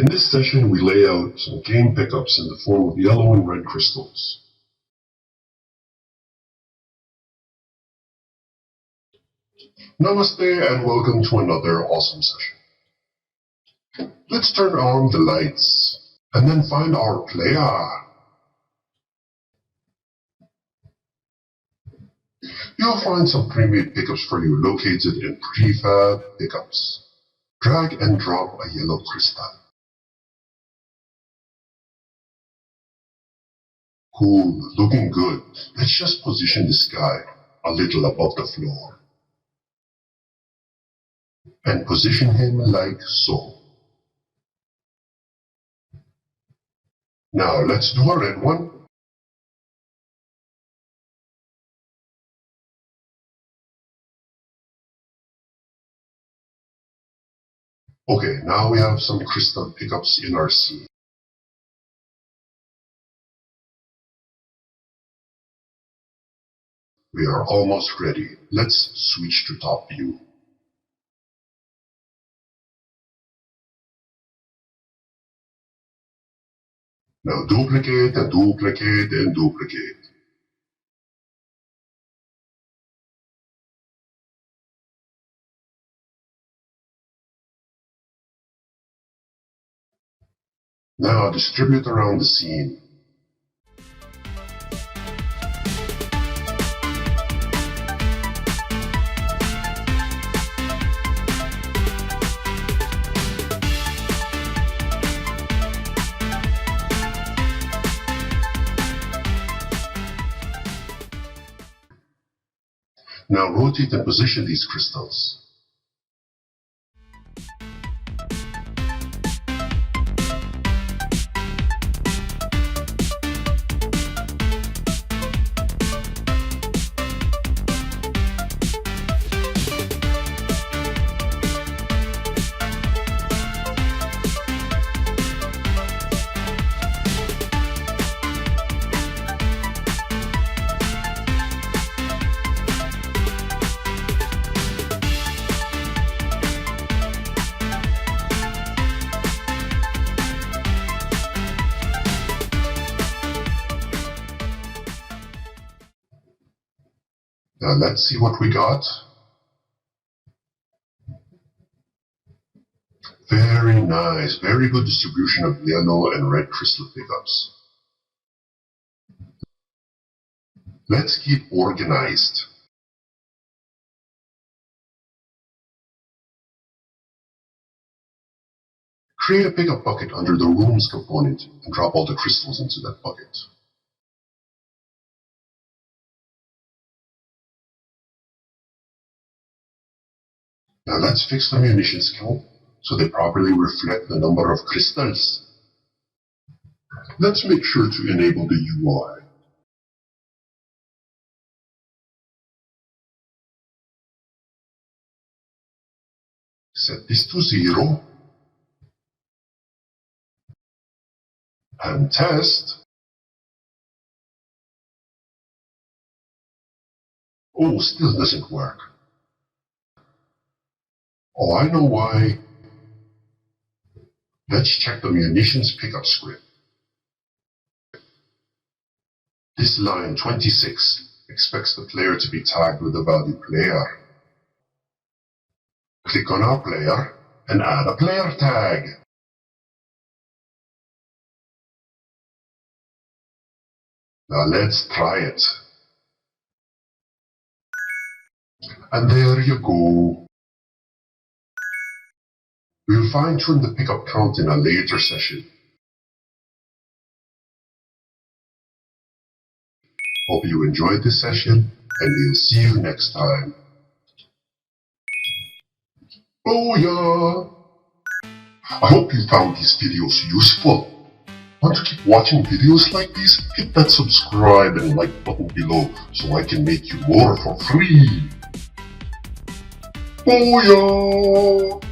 In this session, we lay out some game pickups in the form of yellow and red crystals. Namaste and welcome to another awesome session. Let's turn on the lights and then find our player. You'll find some pre-made pickups for you located in prefab pickups. Drag and drop a yellow crystal. Cool, looking good. Let's just position this guy a little above the floor. And position him like so. Now let's do a red one. Okay, now we have some crystal pickups in our scene. We are almost ready. Let's switch to top view. Now duplicate and duplicate and duplicate. Now distribute around the scene. Now rotate and position these crystals. Now let's see what we got. Very nice, very good distribution of yellow and red crystal pickups. Let's keep organized. Create a pickup bucket under the rooms component and drop all the crystals into that bucket. Now let's fix the munitions count so they properly reflect the number of crystals. Let's make sure to enable the UI. Set this to 0. And test. Oh, still doesn't work. Oh, I know why. Let's check the munitions pickup script. This line 26 expects the player to be tagged with the value player. Click on our player and add a player tag. Now let's try it. And there you go. We'll fine-tune the pickup count in a later session. Hope you enjoyed this session, and we'll see you next time. Booyah! I hope you found these videos useful. Want to keep watching videos like these? Hit that subscribe and like button below so I can make you more for free. Booyah!